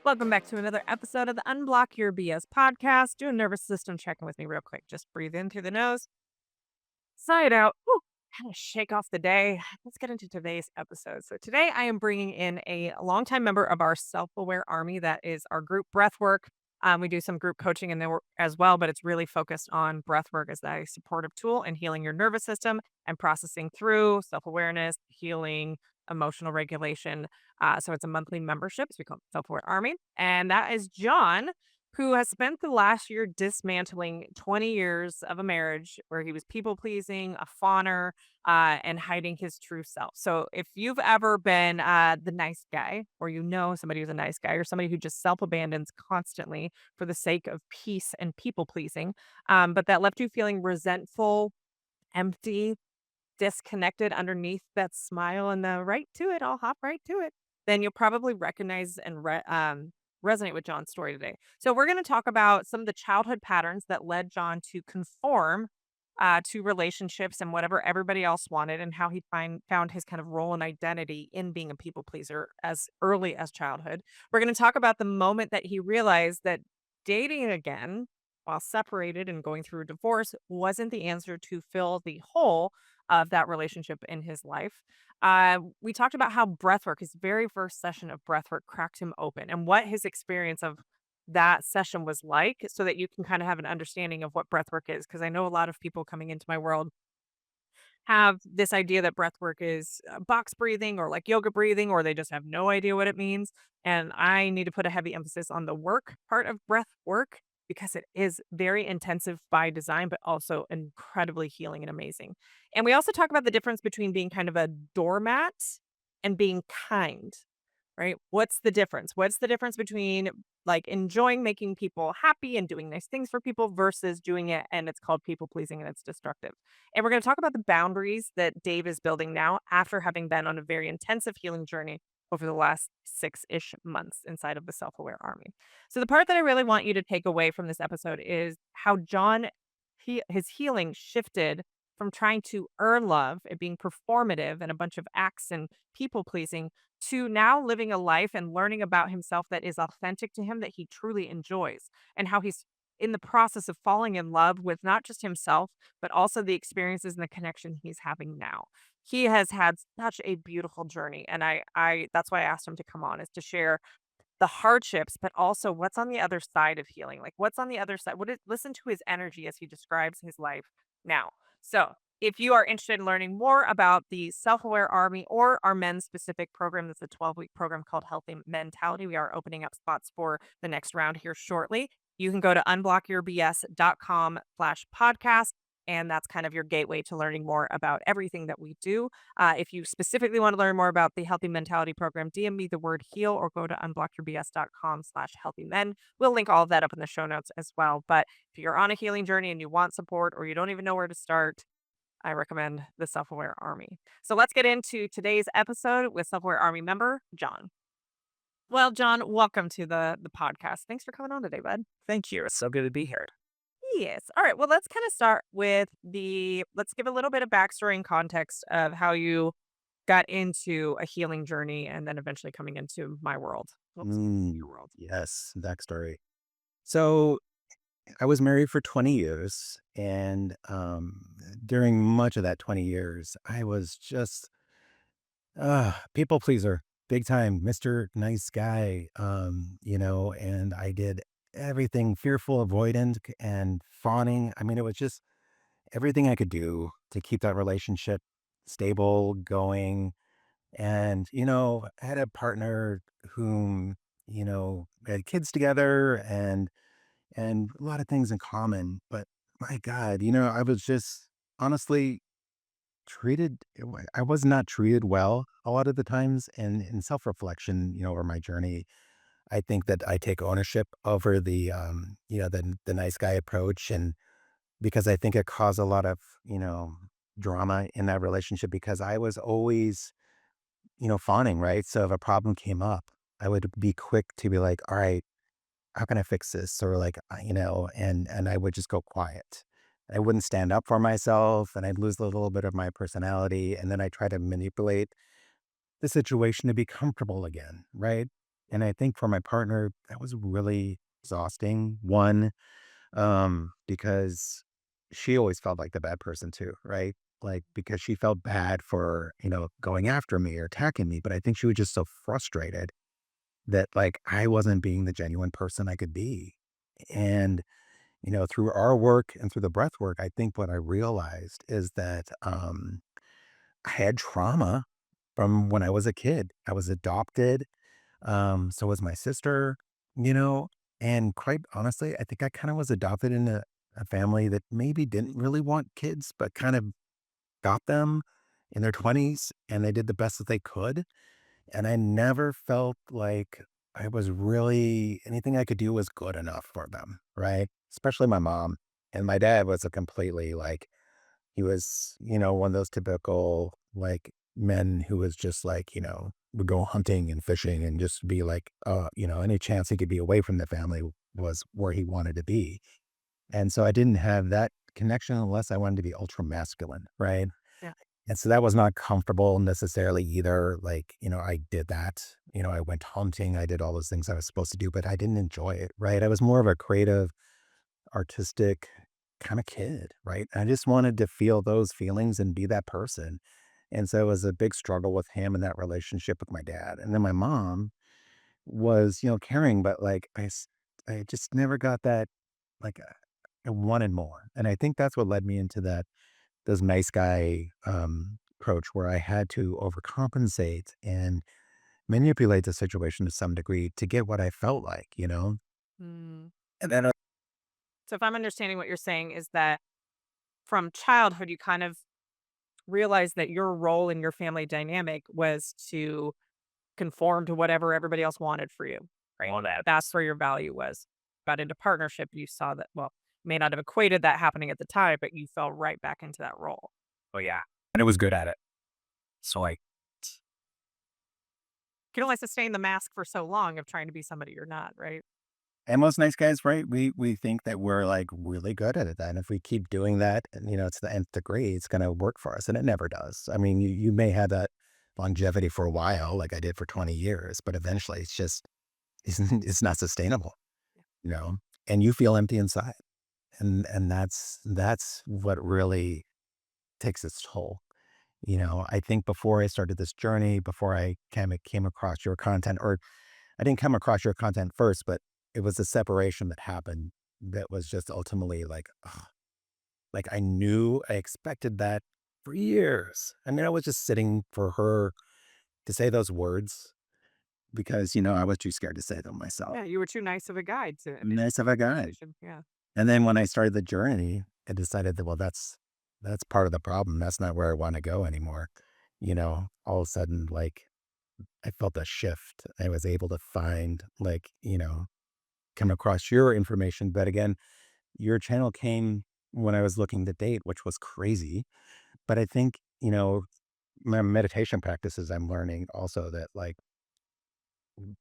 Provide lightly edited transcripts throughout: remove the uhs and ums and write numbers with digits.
Welcome back to another episode of the Unblock Your BS podcast. Do a nervous system check in with me real quick. Just breathe in through the nose, sigh it out, whew, kind of shake off the day. Let's get into today's episode. So, today I am bringing in a longtime member of our self aware army that is our group breathwork. We do some group coaching in there as well, but it's really focused on breathwork as a supportive tool in healing your nervous system and processing through self awareness, healing, emotional regulation. So it's a monthly membership. So we call it Self Aware Army. And that is John, who has spent the last year dismantling 20 years of a marriage where he was people pleasing, a fawner, and hiding his true self. So if you've ever been the nice guy, or you know somebody who's a nice guy, or somebody who just self abandons constantly for the sake of peace and people pleasing, but that left you feeling resentful, empty, disconnected underneath that smile and the right to it, I'll hop right to it, then you'll probably recognize and resonate with John's story today. So we're going to talk about some of the childhood patterns that led John to conform to relationships and whatever everybody else wanted, and how he found his kind of role and identity in being a people pleaser as early as childhood. We're going to talk about the moment that he realized that dating again while separated and going through a divorce wasn't the answer to fill the hole of that relationship in his life. We talked about how breathwork, his very first session of breathwork, cracked him open and what his experience of that session was like, so that you can kind of have an understanding of what breathwork is. Because I know a lot of people coming into my world have this idea that breath work is box breathing or like yoga breathing, or they just have no idea what it means. And I need to put a heavy emphasis on the work part of breath work because it is very intensive by design, but also incredibly healing and amazing. And we also talk about the difference between being kind of a doormat and being kind. Right? What's the difference? What's the difference between like enjoying making people happy and doing nice things for people versus doing it and it's called people pleasing and it's destructive? And we're going to talk about the boundaries that Dave is building now after having been on a very intensive healing journey over the last 6-ish months inside of the self aware army. So, the part that I really want you to take away from this episode is how John, his healing shifted from trying to earn love and being performative and a bunch of acts and people pleasing to now living a life and learning about himself that is authentic to him, that he truly enjoys, and how he's in the process of falling in love with not just himself, but also the experiences and the connection he's having now. He has had such a beautiful journey. And I that's why I asked him to come on, is to share the hardships, but also what's on the other side of healing. Like what's on the other side? Listen to his energy as he describes his life now. So if you are interested in learning more about the Self Aware Army or our men's specific program, that's a 12-week program called Healthy Mentality. We are opening up spots for the next round here shortly. You can go to unblockyourbs.com/podcast. And that's kind of your gateway to learning more about everything that we do. If you specifically want to learn more about the Healthy Mentality Program, DM me the word heal or go to unblockyourbs.com/healthymen. We'll link all of that up in the show notes as well. But if you're on a healing journey and you want support or you don't even know where to start, I recommend the Self Aware Army. So let's get into today's episode with Self Aware Army member, John. Well, John, welcome to the podcast. Thanks for coming on today, bud. Thank you. It's so good to be here. Yes. All right. Well, let's kind of start with let's give a little bit of backstory and context of how you got into a healing journey and then eventually coming into my world. Whoops. Your world. Yes, backstory. So I was married for 20 years, and during much of that 20 years, I was just people pleaser, big time, Mr. Nice Guy. And I did everything fearful, avoidant, and fawning. I mean, it was just everything I could do to keep that relationship stable, going. And, I had a partner whom, we had kids together and a lot of things in common. But my God, I was just honestly I was not treated well a lot of the times. And in self-reflection, over my journey, I think that I take ownership over the nice guy approach. And because I think it caused a lot of, drama in that relationship because I was always fawning, right? So if a problem came up, I would be quick to be like, all right, how can I fix this? Or like, and I would just go quiet. I wouldn't stand up for myself and I'd lose a little bit of my personality. And then I try to manipulate the situation to be comfortable again, right? And I think for my partner, that was really exhausting. One, because she always felt like the bad person too, right? Like because she felt bad for, going after me or attacking me. But I think she was just so frustrated that like I wasn't being the genuine person I could be. And, through our work and through the breath work, I think what I realized is that I had trauma from when I was a kid. I was adopted. So was my sister, you know, and quite honestly, I think I kind of was adopted in a family that maybe didn't really want kids, but kind of got them in their 20s and they did the best that they could. And I never felt like I was really anything I could do was good enough for them, right? Especially my mom. And my dad was a completely like, he was, one of those typical like men who was just like, would go hunting and fishing and just be like, any chance he could be away from the family was where he wanted to be. And so I didn't have that connection unless I wanted to be ultra masculine, right? Yeah. And so that was not comfortable necessarily either. Like, I did that. I went hunting, I did all those things I was supposed to do, but I didn't enjoy it, right? I was more of a creative, artistic kind of kid, right? I just wanted to feel those feelings and be that person. And so it was a big struggle with him and that relationship with my dad. And then my mom was, caring, but like I just never got that, like, I wanted more. And I think that's what led me into those nice guy approach where I had to overcompensate and manipulate the situation to some degree to get what I felt like. Mm. And then, So if I'm understanding what you're saying is that from childhood, you kind of realized that your role in your family dynamic was to conform to whatever everybody else wanted for you, right? Well, that's where your value was. Got into partnership, you saw that, well, may not have equated that happening at the time, but you fell right back into that role. oh yeah, and it was good at it. So I You can only sustain the mask for so long of trying to be somebody you're not, right? And most nice guys, right? We think that we're like really good at it. And if we keep doing that, and it's the nth degree, it's going to work for us, and it never does. I mean, you may have that longevity for a while, like I did for 20 years, but eventually it's just it's not sustainable, you know. And you feel empty inside, and that's what really takes its toll. I think before I started this journey, before I came across your content, or I didn't come across your content first, but it was a separation that happened that was just ultimately like, ugh, like I expected that for years. I mean, I was just sitting for her to say those words because, I was too scared to say them myself. Yeah, you were too nice of a guy to initiate Nice of a the guy. conversation. Yeah. And then when I started the journey, I decided that, well, that's part of the problem. That's not where I want to go anymore. All of a sudden, like I felt a shift. I was able to find like, come across your information. But again, your channel came when I was looking to date, which was crazy. But I think, my meditation practices, I'm learning also that, like,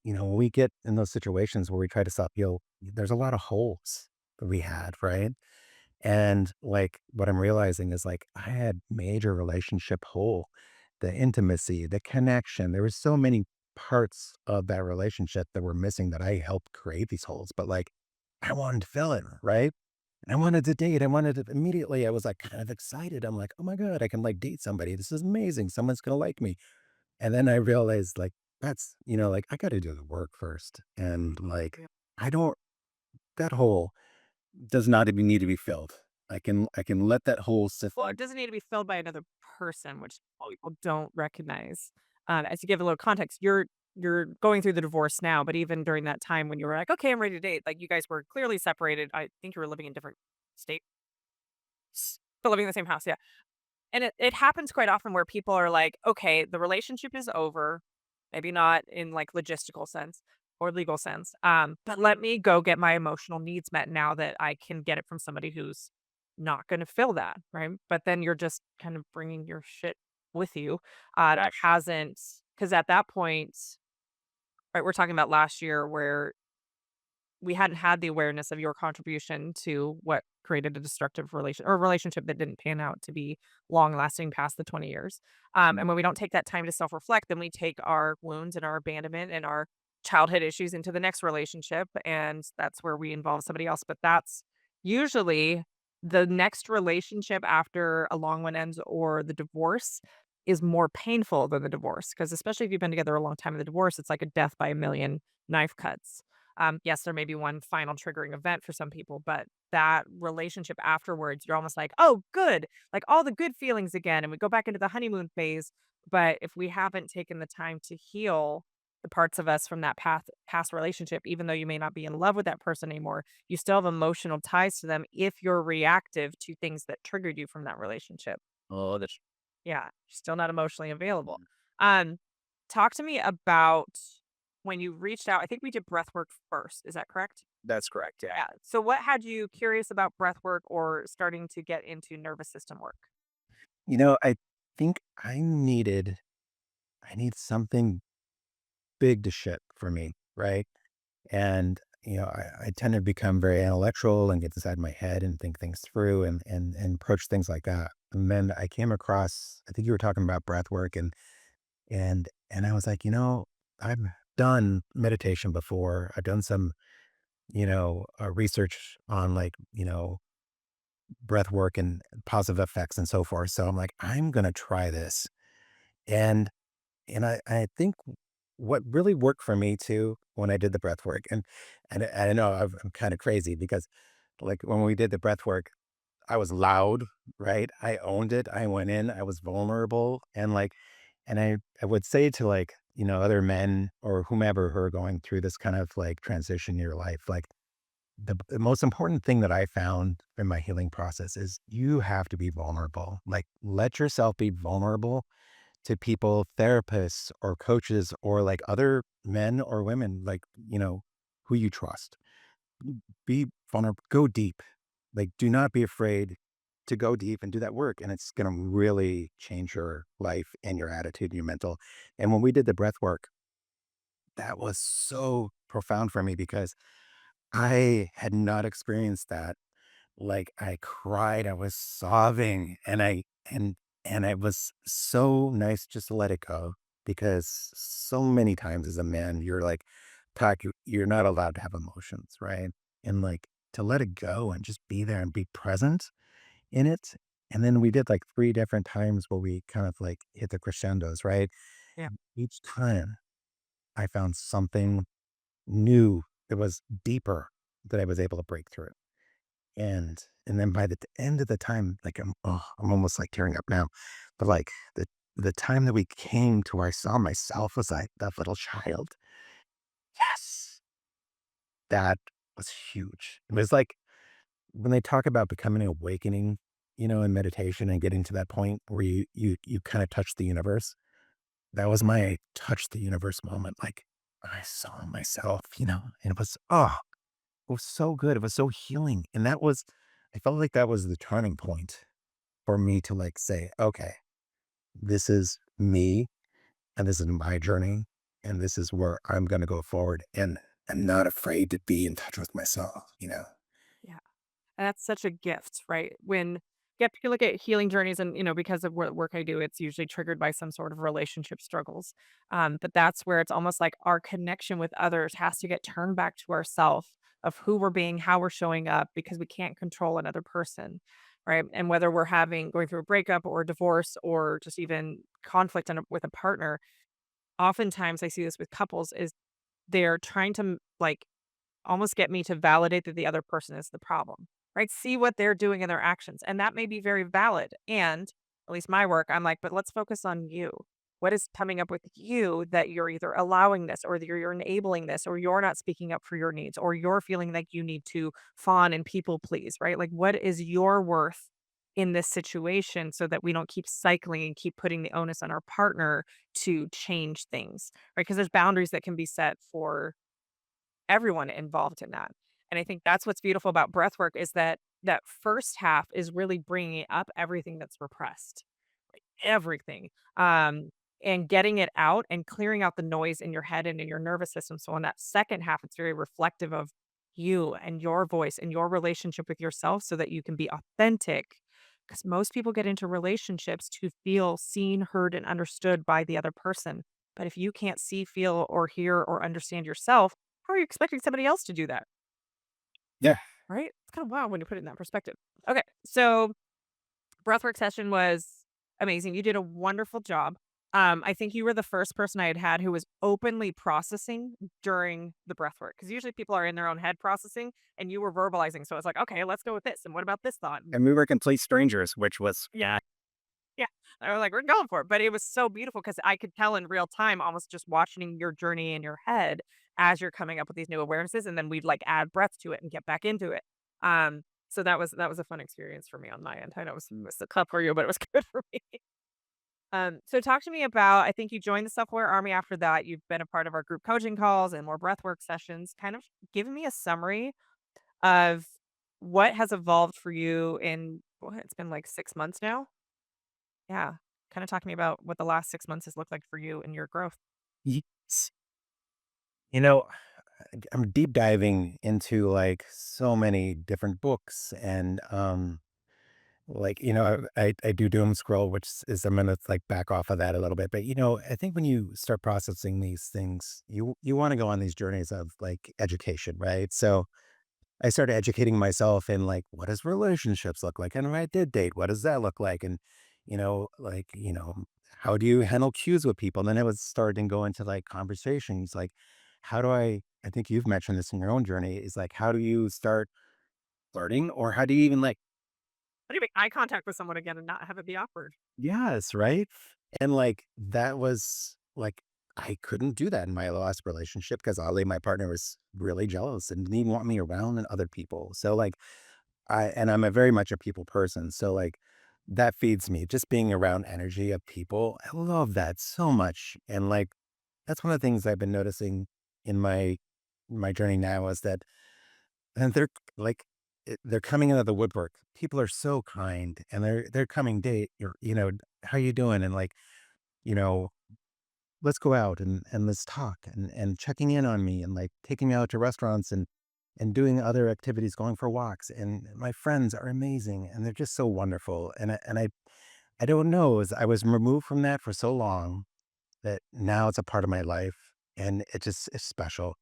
when we get in those situations where we try to self heal, there's a lot of holes that we had, right? And like what I'm realizing is like I had major relationship hole, the intimacy, the connection. There were so many parts of that relationship that were missing that I helped create these holes. But like I wanted to fill it, right? And I wanted to date. I wanted to immediately. I was like kind of excited. I'm like, oh my God, I can like date somebody. This is amazing. Someone's gonna like me. And then I realized like that's, like I gotta do the work first. And like Yeah. I don't that hole does not even need to be filled. I can let that hole sit. Well, it doesn't need to be filled by another person, which people don't recognize. As you give a little context, you're going through the divorce now, but even during that time when you were like, okay, I'm ready to date, like you guys were clearly separated. I think you were living in different states, but living in the same house. Yeah. And it happens quite often where people are like, "Okay, the relationship is over." Maybe not in, like, logistical sense or legal sense, but let me go get my emotional needs met now that I can get it from somebody who's not gonna fill that, right? But then you're just kind of bringing your shit with you, that hasn't, because at that point, right, we're talking about last year where we hadn't had the awareness of your contribution to what created a destructive relation or a relationship that didn't pan out to be long lasting past the 20 years. And when we don't take that time to self reflect, then we take our wounds and our abandonment and our childhood issues into the next relationship, and that's where we involve somebody else, but that's usually the next relationship after a long one ends or the divorce is more painful than the divorce, because especially if you've been together a long time in the divorce, it's like a death by a million knife cuts. Yes, there may be one final triggering event for some people, but that relationship afterwards, you're almost like, "Oh, good." Like, all the good feelings again, and we go back into the honeymoon phase, but if we haven't taken the time to heal the parts of us from that past relationship, even though you may not be in love with that person anymore, you still have emotional ties to them if you're reactive to things that triggered you from that relationship. Oh, that's Yeah, you're still not emotionally available. Um, Talk to me about when you reached out. I think we did breath work first. Is that correct? that's correct. Yeah. Yeah. So what had you curious about breath work or starting to get into nervous system work? I think I need something big to ship for me, right? And I tend to become very intellectual and get inside my head and think things through and approach things like that. And then I came across, I think you were talking about breath work and I was like, I've done meditation before. I've done some, research on like, breath work and positive effects and so forth. So I'm like, I'm gonna try this. And and I think what really worked for me too when I did the breath work, and I know I'm kind of crazy because like when we did the breath work, I was loud, right? I owned it. I went in, I was vulnerable, and I would say to like other men or whomever who are going through this kind of like transition in your life, like the most important thing that I found in my healing process is you have to be vulnerable. Like let yourself be vulnerable to people, therapists or coaches or like other men or women, like, who you trust. Be vulnerable, go deep. Like, do not be afraid to go deep and do that work. And it's going to really change your life and your attitude and your mental. And when we did the breath work, that was so profound for me because I had not experienced that. Like, I cried, I was sobbing, and it was so nice just to let it go because so many times as a man, you're like, you're not allowed to have emotions, right? And like to let it go and just be there and be present in it. And then we did like 3 different times where we kind of like hit the crescendos, right? Yeah. Each time I found something new that was deeper that I was able to break through. And then by the end of the time, like, I'm almost, like, tearing up now, but, like, the time that we came to where I saw myself as, like, that little child, yes, that was huge. It was like when they talk about becoming an awakening, in meditation and getting to that point where you kinda touch the universe, that was my touch the universe moment, like, I saw myself, and it was so good, it was so healing, and I felt like that was the turning point for me to like say, okay, this is me and this is my journey and this is where I'm going to go forward. And I'm not afraid to be in touch with myself. Yeah. And that's such a gift, right? When you have to look at healing journeys and, because of what work I do, it's usually triggered by some sort of relationship struggles. But that's where it's almost like our connection with others has to get turned back to ourself of who we're being, how we're showing up, because we can't control another person, right? And whether we're going through a breakup or a divorce or just even conflict with a partner, oftentimes I see this with couples is they're trying to like almost get me to validate that the other person is the problem, right? See what they're doing in their actions. And that may be very valid. And at least my work, I'm like, but let's focus on you. What is coming up with you that you're either allowing this or that you're enabling this or you're not speaking up for your needs or you're feeling like you need to fawn and people please, right? Like, what is your worth in this situation so that we don't keep cycling and keep putting the onus on our partner to change things, right? Because there's boundaries that can be set for everyone involved in that. And I think that's what's beautiful about breath work is that that first half is really bringing up everything that's repressed, everything, and getting it out and clearing out the noise in your head and in your nervous system. So in that second half, it's very reflective of you and your voice and your relationship with yourself so that you can be authentic. Because most people get into relationships to feel seen, heard, and understood by the other person. But if you can't see, feel, or hear or understand yourself, how are you expecting somebody else to do that? Yeah. Right? It's kind of wild when you put it in that perspective. Okay. So breathwork session was amazing. You did a wonderful job. I think you were the first person I had had who was openly processing during the breathwork because usually people are in their own head processing, and you were verbalizing. So it's like, okay, let's go with this. And what about this thought? And we were complete strangers, which was Yeah, yeah. I was like, we're going for it. But it was so beautiful because I could tell in real time, almost just watching your journey in your head as you're coming up with these new awarenesses, and then we'd like add breath to it and get back into it. So that was a fun experience for me on my end. I know it was a tough for you, but it was good for me. So talk to me about, I think you joined the Self-Aware Army after that. You've been a part of our group coaching calls and more breathwork sessions. Kind of give me a summary of what has evolved for you in what it's been like 6 months now. Yeah. Kind of talk to me about what the last 6 months has looked like for you and your growth. yes. You know, I'm deep diving into like so many different books and like, I do doom scroll, which is I'm gonna like back off of that a little bit. But I think when you start processing these things, you want to go on these journeys of like education, right? So I started educating myself in like what does relationships look like? And when I did date, what does that look like? And how do you handle cues with people? And then it was starting to go into like conversations like how do I think you've mentioned this in your own journey, is like how do you start flirting or how do you even like How do you make eye contact with someone again and not have it be awkward? yes, right? And like that was like I couldn't do that in my last relationship because oddly my partner was really jealous and didn't even want me around and other people. So like I'm a very much a people person. So like that feeds me just being around energy of people. I love that so much. And like that's one of the things I've been noticing in my journey now is that and they're like they're coming out of the woodwork. People are so kind and they're coming date, how you doing? And like, you know, let's go out and let's talk and checking in on me and like taking me out to restaurants and doing other activities, going for walks. And my friends are amazing and they're just so wonderful. And I don't know, as I was removed from that for so long that now it's a part of my life and it just is special.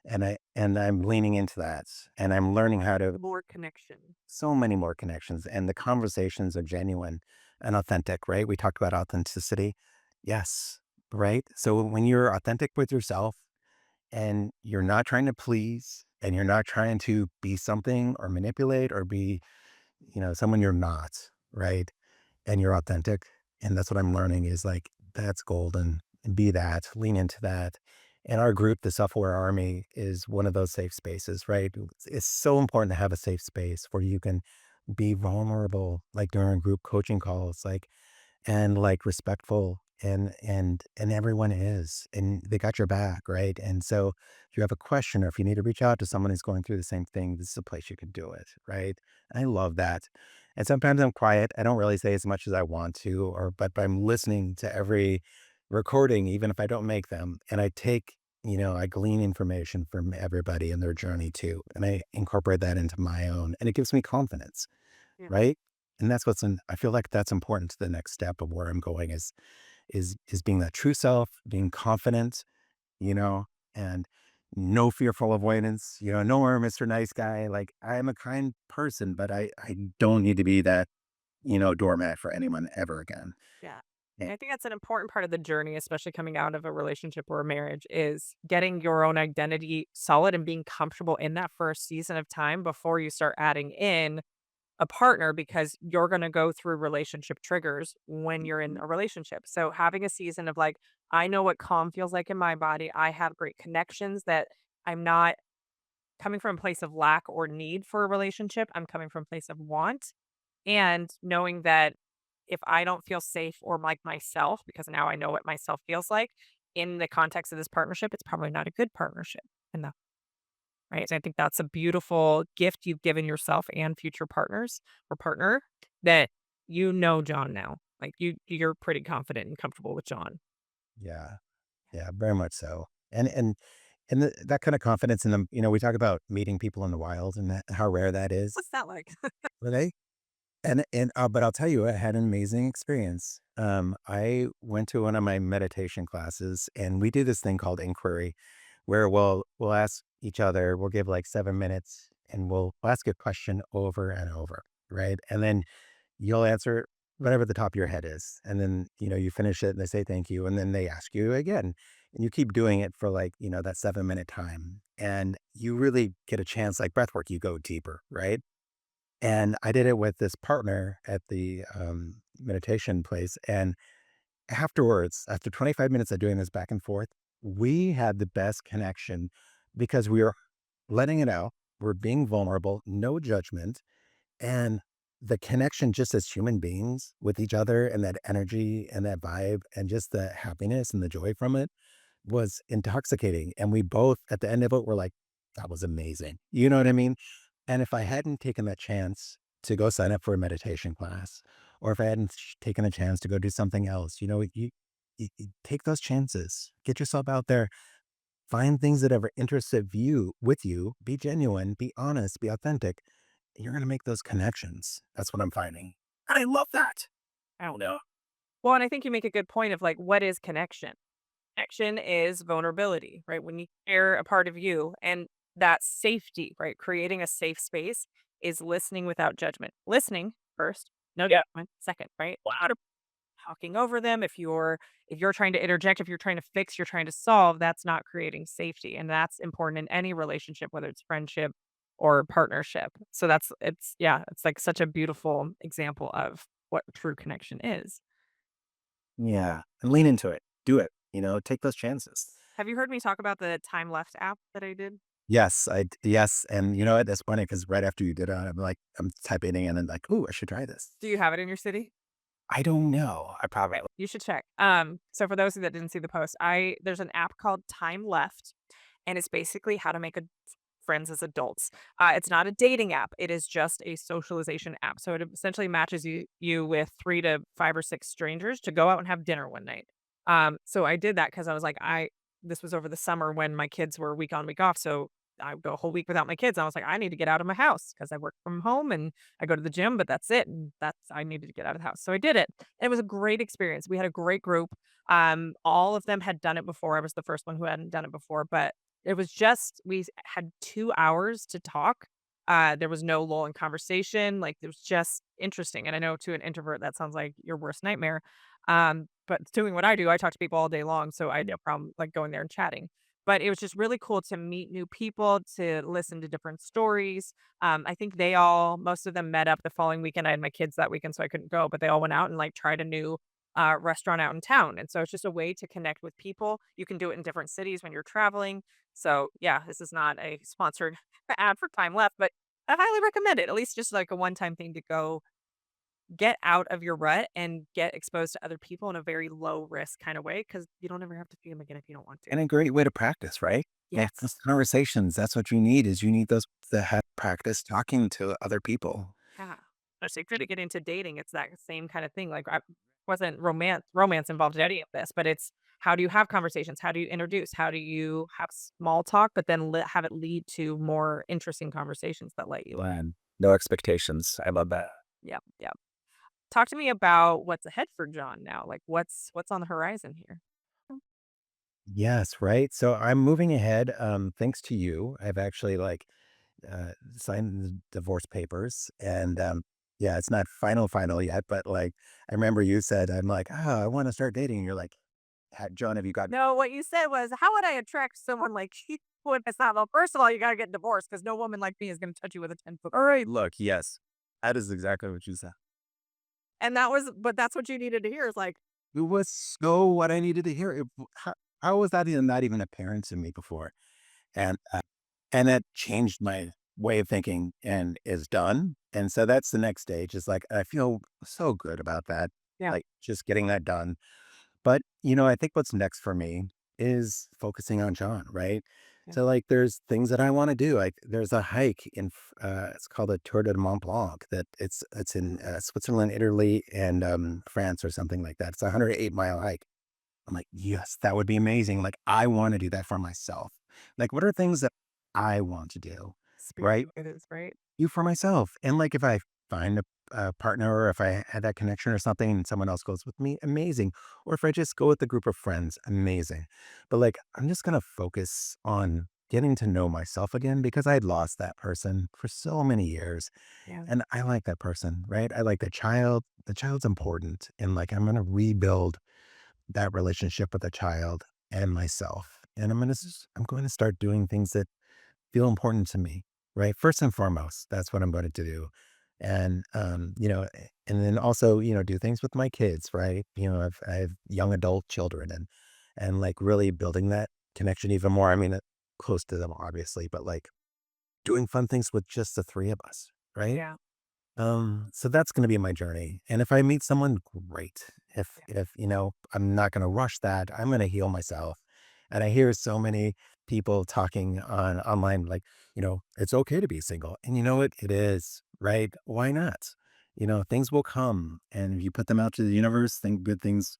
And I'm leaning into that and I'm learning how to More connection. so many more connections and the conversations are genuine and authentic, right? We talked about authenticity. Yes. Right. So when you're authentic with yourself and you're not trying to please and you're not trying to be something or manipulate or be, someone you're not, right? And you're authentic. And that's what I'm learning is like, that's golden. Be that, lean into that. And our group, the Software Army, is one of those safe spaces, right? It's so important to have a safe space where you can be vulnerable, like during group coaching calls, like and like respectful and everyone is and they got your back, right? And so if you have a question or if you need to reach out to someone who's going through the same thing, this is a place you can do it, right? I love that. And sometimes I'm quiet, I don't really say as much as I want to, or but I'm listening to every recording even if I don't make them, and I take, I glean information from everybody and their journey too, and I incorporate that into my own, and it gives me confidence, Yeah. right? And that's I feel like that's important to the next step of where I'm going is being that true self, being confident, you know, and no fearful avoidance, no more Mr. Nice Guy. Like I'm a kind person, but I don't need to be that, doormat for anyone ever again. Yeah. Eh, And I think that's an important part of the journey, especially coming out of a relationship or a marriage, is getting your own identity solid and being comfortable in that first season of time before you start adding in a partner because you're going to go through relationship triggers when you're in a relationship. So having a season of like, I know what calm feels like in my body. I have great connections that I'm not coming from a place of lack or need for a relationship. I'm coming from a place of want and knowing that if I don't feel safe or like myself, because now I know what myself feels like in the context of this partnership, it's probably not a good partnership. And the right. So I think that's a beautiful gift you've given yourself and future partners or partner that you know John now. Like you're pretty confident and comfortable with John. yeah, yeah, very much so. And that kind of confidence in them, we talk about meeting people in the wild and how rare that is. What's that like? But but I'll tell you, I had an amazing experience. I went to one of my meditation classes, and we do this thing called inquiry, where we'll ask each other, we'll give like 7 minutes, and we'll ask a question over and over, right? And then you'll answer whatever the top of your head is, and then you finish it, and they say thank you, and then they ask you again, and you keep doing it for like that 7 minute time, and you really get a chance, like breath work, you go deeper, right? And I did it with this partner at the meditation place, and afterwards, after 25 minutes of doing this back and forth, we had the best connection because we were letting it out. We're being vulnerable, no judgment. And the connection just as human beings with each other and that energy and that vibe and just the happiness and the joy from it was intoxicating. And we both, at the end of it, were like, that was amazing. You know what I mean? And if I hadn't taken that chance to go sign up for a meditation class, or if I hadn't taken a chance to go do something else, you take those chances, get yourself out there, find things that ever interested you with you, be genuine, be honest, be authentic. You're going to make those connections. That's what I'm finding. And I love that. I don't know. Well, and I think you make a good point of like, what is connection? Connection is vulnerability, right? When you share a part of you and that safety, right? Creating a safe space is listening without judgment. Listening first, no judgment second, right? Wow. Talking over them. If you're trying to interject, if you're trying to fix, you're trying to solve, that's not creating safety. And that's important in any relationship, whether it's friendship or partnership. So it's like such a beautiful example of what true connection is. Yeah. And lean into it. Do it. Take those chances. Have you heard me talk about the time left app that I did? Yes, yes, and you know what? That's funny because right after you did it, I'm like, I'm typing in and like, "Ooh, I should try this." Do you have it in your city? I don't know. I Okay, probably you should check. So for those of you that didn't see the post, there's an app called Time Left, and it's basically how to make friends as adults. It's not a dating app. It is just a socialization app. So it essentially matches you with 3 to 5 or 6 strangers to go out and have dinner one night. So I did that because I was like, I this was over the summer when my kids were week on, week off. So I would go a whole week without my kids. I was like, I need to get out of my house because I work from home and I go to the gym, but that's it. And that's I needed to get out of the house. So I did it. It was a great experience. We had a great group. All of them had done it before. I was the first one who hadn't done it before, but it was just we had 2 hours to talk. There was no lull in conversation, like, it was just interesting, and I know to an introvert, that sounds like your worst nightmare, but doing what I do, I talk to people all day long, so I had no problem, like, going there and chatting. But it was just really cool to meet new people, to listen to different stories. I think most of them met up the following weekend. I had my kids that weekend, so I couldn't go, but they all went out and, like, tried a new, restaurant out in town, and so it's just a way to connect with people. You can do it in different cities when you're traveling. So, yeah, this is not a sponsored ad for Time Left, but I highly recommend it, at least just like a one-time thing to go get out of your rut and get exposed to other people in a very low risk kind of way because you don't ever have to see them again if you don't want to. and a great way to practice, right? Yeah, those Yes. conversations. That's what you need. Is you need those to have practice talking to other people. Yeah. Especially if you're to get into dating, it's that same kind of thing. Like I wasn't romance involved in any of this, but it's how do you have conversations? How do you introduce? How do you have small talk, but then have it lead to more interesting conversations that light you up? Plan. No expectations. I love that. Yeah. Yeah. Talk to me about what's ahead for John now. Like what's on the horizon here? Yes, right. So I'm moving ahead. Thanks to you, I've actually signed the divorce papers, and yeah, it's not final yet, but like I remember you said, I'm like, oh, I want to start dating. And you're like, John, have you got? No, what you said was, "How would I attract someone like you?" When it's not well, first of all, you gotta get divorced because no woman like me is gonna touch you with a 10 foot. All right, look, yes, that is exactly what you said. And but that's what you needed to hear is like, It was so what I needed to hear. How was that even not even apparent to me before? And and that changed my way of thinking and is done. And so that's the next stage. Is like I feel so good about that, yeah, like just getting that done. But I think what's next for me is focusing on John, right? yeah, So like there's things that I want to do. Like there's a hike it's called the Tour de Mont Blanc that it's in Switzerland, Italy, and France or something like that. It's a 108-mile hike. I'm like, yes, that would be amazing. Like, I want to do that for myself. Like, what are things that I want to do? Right? spiritual it is, right? You for myself. And like, if I find a a partner, or if I had that connection or something and someone else goes with me, amazing. Or if I just go with a group of friends, amazing. But like, I'm just going to focus on getting to know myself again because I had lost that person for so many years. Yeah. And I like that person, right? I like the child. The child's important. And like, I'm going to rebuild that relationship with the child and myself. And I'm going to start doing things that feel important to me, right? First and foremost, that's what I'm going to do. And, and then also, do things with my kids, right? I have young adult children and like really building that connection even more. I mean, close to them, obviously, but like doing fun things with just the three of us, right? Yeah. So that's gonna be my journey, and if I meet someone, great. If, I'm not gonna rush that, I'm gonna heal myself, and I hear so many people talking on online, like, "It's okay to be single," and you know what? It is, right? Why not? Things will come, and if you put them out to the universe, think good things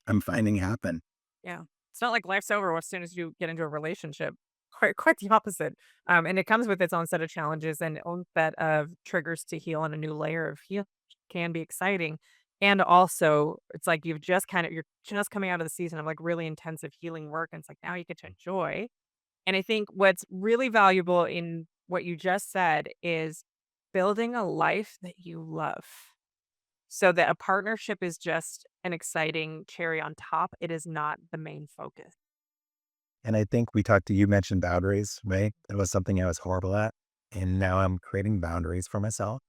I'm finding happen. Yeah. It's not like life's over as soon as you get into a relationship. Quite the opposite. And it comes with its own set of challenges and own set of triggers to heal and a new layer of heal can be exciting. And also, it's like you're just coming out of the season of like really intensive healing work. And it's like now you get to enjoy. And I think what's really valuable in what you just said is building a life that you love. So that a partnership is just an exciting cherry on top, it is not the main focus. And I think you mentioned boundaries, right? That was something I was horrible at, and now I'm creating boundaries for myself.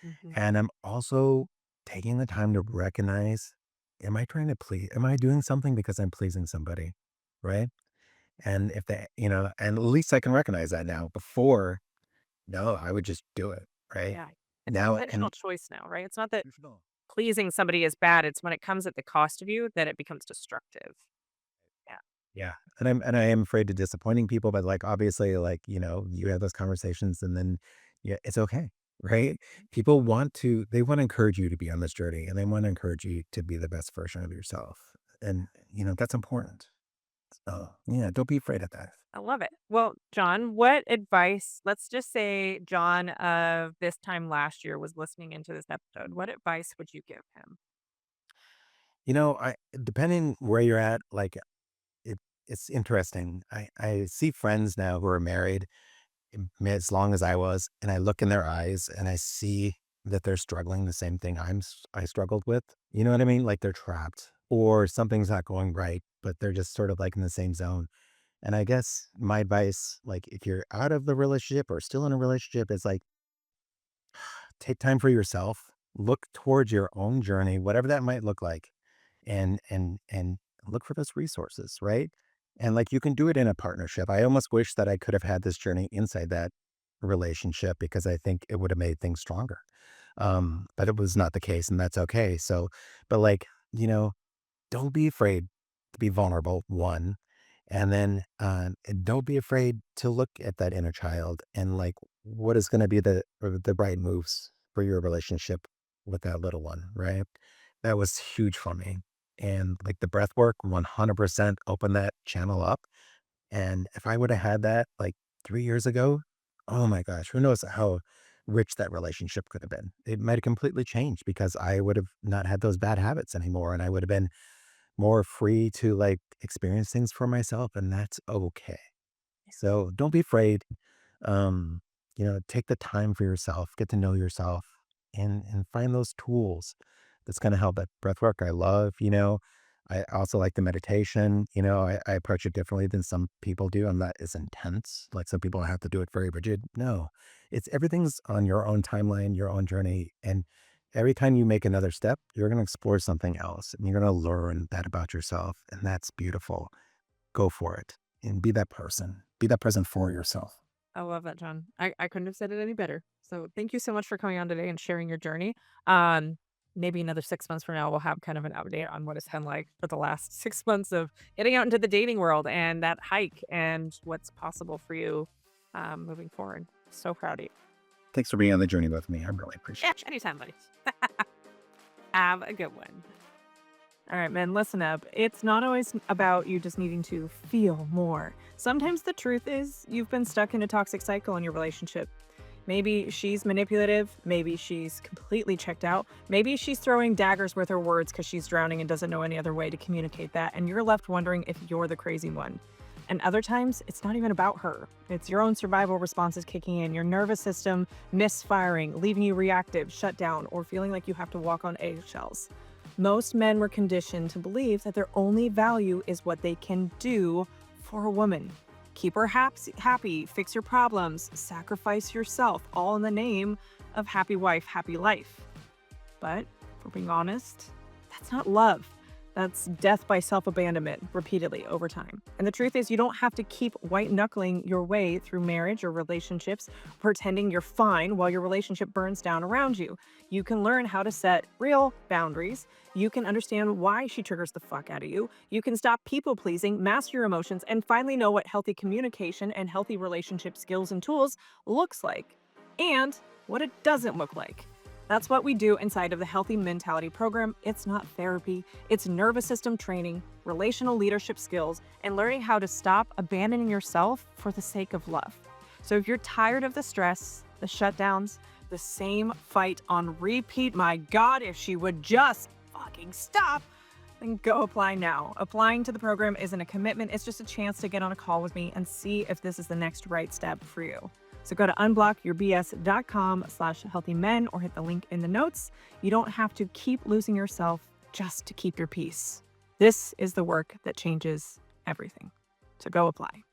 Mhm. And I'm also taking the time to recognize, am I doing something because I'm pleasing somebody? Right. And if they, and at least I can recognize that now. Before, no, I would just do it. Right. Yeah. It's an Now, intentional and choice now, right? It's not that Intentional. pleasing somebody is bad, it's when it comes at the cost of you that it becomes destructive. Yeah. Yeah. And I am afraid of disappointing people, but like obviously, like, you have those conversations and then yeah, it's okay. Right. People they want to encourage you to be on this journey and they want to encourage you to be the best version of yourself. And that's important. So, yeah, don't be afraid of that. I love it. Well, John, what advice let's just say John of this time last year was listening into this episode. What advice would you give him? I depending where you're at, like it it's interesting. I see friends now who are married as long as I was, and I look in their eyes and I see that they're struggling the same thing I struggled with. You know what I mean? Like they're trapped or something's not going right, but they're just sort of like in the same zone. And I guess my advice, like if you're out of the relationship or still in a relationship, is like take time for yourself, look towards your own journey, whatever that might look like, and look for those resources, right? And like you can do it in a partnership. I almost wish that I could have had this journey inside that relationship because I think it would have made things stronger. But it was not the case, and that's okay. So, but like, you know, don't be afraid to be vulnerable, one. And then don't be afraid to look at that inner child and like what is going to be the right moves for your relationship with that little one, right? That was huge for me. And like the breath work 100% opened that channel up. And if I would have had that like 3 years ago, oh my gosh, who knows how rich that relationship could have been. It might have completely changed because I would have not had those bad habits anymore. And I would have been more free to like experience things for myself. And that's okay. So don't be afraid. Um, take the time for yourself, get to know yourself and find those tools that's going to help. That breath work I love, I also like the meditation. I approach it differently than some people do. I'm not as intense. Like some people have to do it very rigid. No, everything's on your own timeline, your own journey. And every time you make another step, you're going to explore something else and you're going to learn that about yourself. And that's beautiful. Go for it and be that person. Be that person for yourself. I love that, John. I couldn't have said it any better. So thank you so much for coming on today and sharing your journey. Um, Maybe another 6 months from now, we'll have kind of an update on what it's been like for the last 6 months of getting out into the dating world and that hike and what's possible for you moving forward. So proud of you. Thanks for being on the journey with me. I really Yeah, appreciate you. anytime, buddy. Have a good one. All right, man, listen up. It's not always about you just needing to feel more. Sometimes the truth is you've been stuck in a toxic cycle in your relationship. Maybe she's manipulative. Maybe she's completely checked out. Maybe she's throwing daggers with her words because she's drowning and doesn't know any other way to communicate that. And you're left wondering if you're the crazy one. And other times, it's not even about her. It's your own survival responses kicking in, your nervous system misfiring, leaving you reactive, shut down, or feeling like you have to walk on eggshells. Most men were conditioned to believe that their only value is what they can do for a woman. Keep her happy, fix your problems, sacrifice yourself, all in the name of happy wife, happy life. But if we're being honest, that's not love. That's death by self-abandonment repeatedly over time. And the truth is, you don't have to keep white knuckling your way through marriage or relationships, pretending you're fine while your relationship burns down around you. You can learn how to set real boundaries. You can understand why she triggers the fuck out of you. You can stop people pleasing, master your emotions, and finally know what healthy communication and healthy relationship skills and tools looks like, and what it doesn't look like. That's what we do inside of the Healthy Mentality program. It's not therapy, it's nervous system training, relational leadership skills, and learning how to stop abandoning yourself for the sake of love. So if you're tired of the stress, the shutdowns, the same fight on repeat, my God, if she would just fucking stop, then go apply now. Applying to the program isn't a commitment, it's just a chance to get on a call with me and see if this is the next right step for you. So go to unblockyourbs.com/healthymen or hit the link in the notes. You don't have to keep losing yourself just to keep your peace. This is the work that changes everything. So go apply.